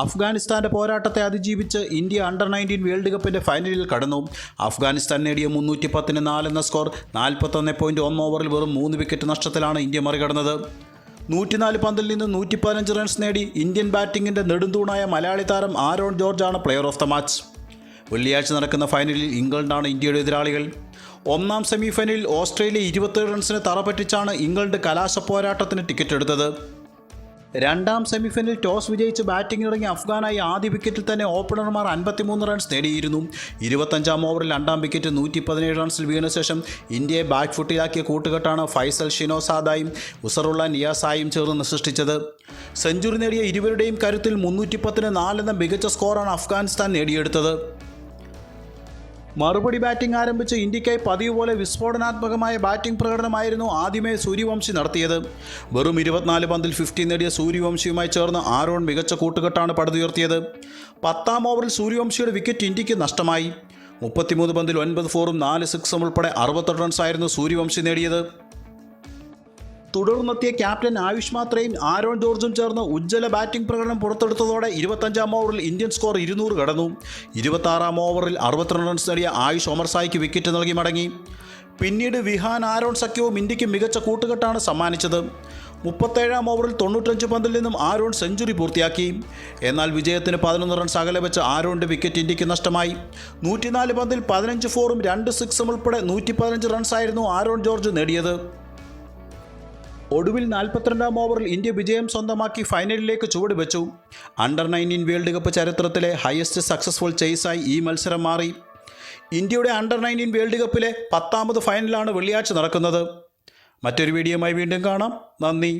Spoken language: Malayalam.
അഫ്ഗാനിസ്ഥാൻ്റെ പോരാട്ടത്തെ അതിജീവിച്ച് ഇന്ത്യ അണ്ടർ-19 വേൾഡ് കപ്പിൻ്റെ ഫൈനലിൽ കടന്നു. അഫ്ഗാനിസ്ഥാൻ നേടിയ 310-4 എന്ന സ്കോർ 41.1 ഓവറിൽ വെറും 3 വിക്കറ്റ് നഷ്ടത്തിലാണ് ഇന്ത്യ മറികടന്നത്. 104 പന്തിൽ നിന്ന് 115 റൺസ് നേടി ഇന്ത്യൻ ബാറ്റിംഗിൻ്റെ നെടുന്തൂണായ മലയാളി താരം ആരോൺ ജോർജാണ് പ്ലെയർ ഓഫ് ദ മാച്ച്. വെള്ളിയാഴ്ച നടക്കുന്ന ഫൈനലിൽ ഇംഗ്ലണ്ടാണ് ഇന്ത്യയുടെ എതിരാളികൾ. ഒന്നാം സെമിഫൈനലിൽ ഓസ്ട്രേലിയ 27 റൺസിന് തറപറ്റിച്ചാണ് ഇംഗ്ലണ്ട് കലാശപ്പോരാട്ടത്തിന് ടിക്കറ്റ് എടുത്തത്. രണ്ടാം സെമിഫൈനലിൽ ടോസ് വിജയിച്ച് ബാറ്റിംഗിനിറങ്ങിയ അഫ്ഗാനായി ആദ്യ വിക്കറ്റിൽ തന്നെ ഓപ്പണർമാർ 53 റൺസ് നേടിയിരുന്നു. 25-ാം ഓവറിൽ രണ്ടാം വിക്കറ്റ് 117 റൺസിൽ വീണ ശേഷം ഇന്ത്യയെ ബാക്ക് ഫുട്ടിലാക്കിയ കൂട്ടുകെട്ടാണ് ഫൈസൽ ഷിനോസാദായും ഉസറുള്ള നിയാസായും ചേർന്ന് സൃഷ്ടിച്ചത്. സെഞ്ചുറി നേടിയ ഇരുവരുടെയും കരുത്തിൽ 310-4 എന്ന മികച്ച സ്കോറാണ് അഫ്ഗാനിസ്ഥാൻ നേടിയെടുത്തത്. മറുപടി ബാറ്റിംഗ് ആരംഭിച്ച ഇന്ത്യയ്ക്കായി പതിവ് പോലെ വിസ്ഫോടനാത്മകമായ ബാറ്റിംഗ് പ്രകടനമായിരുന്നു ആദ്യമേ സൂര്യവംശി നടത്തിയത്. വെറും 24 പന്തിൽ 50 നേടിയ സൂര്യവംശിയുമായി ചേർന്ന് ആരോൺ മികച്ച കൂട്ടുകെട്ടാണ് പടുത്തുയർത്തിയത്. 10-ാം ഓവറിൽ സൂര്യവംശിയുടെ വിക്കറ്റ് ഇന്ത്യക്ക് നഷ്ടമായി. 33 പന്തിൽ 9 ഫോറും 4 സിക്സും ഉൾപ്പെടെ 68 റൺസായിരുന്നു സൂര്യവംശി നേടിയത്. തുടർന്നെത്തിയ ക്യാപ്റ്റൻ ആയുഷ് മാത്രയും ആരോൺ ജോർജും ചേർന്ന് ഉജ്ജ്വല ബാറ്റിംഗ് പ്രകടനം പുറത്തെടുത്തതോടെ 25-ാം ഓവറിൽ ഇന്ത്യൻ സ്കോർ 200 കടന്നു. 26-ാം ഓവറിൽ 62 റൺസ് നേടിയ ആയുഷ് ഒമർസായിക്ക് വിക്കറ്റ് നൽകി മടങ്ങി. പിന്നീട് വിഹാൻ ആരോൺ സഖ്യവും ഇന്ത്യക്ക് മികച്ച കൂട്ടുകെട്ടാണ് സമ്മാനിച്ചത്. 37-ാം ഓവറിൽ 95 പന്തിൽ നിന്നും ആരോൺ സെഞ്ചുറി പൂർത്തിയാക്കി. എന്നാൽ വിജയത്തിന് 11 റൺസ് അകലെ വെച്ച് ആരോണിൻ്റെ വിക്കറ്റ് ഇന്ത്യക്ക് നഷ്ടമായി. 104 പന്തിൽ 15 ഫോറും 2 സിക്സും ഉൾപ്പെടെ 115 റൺസായിരുന്നു ആരോൺ ജോർജ് നേടിയത്. ഒടുവിൽ 42-ാം ഓവറിൽ ഇന്ത്യ വിജയം സ്വന്തമാക്കി ഫൈനലിലേക്ക് ചുവടുവെച്ചു. അണ്ടർ-19 വേൾഡ് കപ്പ് ചരിത്രത്തിലെ ഹയസ്റ്റ് സക്സസ്ഫുൾ ചേസായി ഈ മത്സരം മാറി. ഇന്ത്യയുടെ അണ്ടർ-19 വേൾഡ് കപ്പിലെ 10ാമത് ഫൈനലാണ് വെള്ളിയാഴ്ച നടക്കുന്നത്. മറ്റൊരു വീഡിയോയുമായി വീണ്ടും കാണാം. നന്ദി.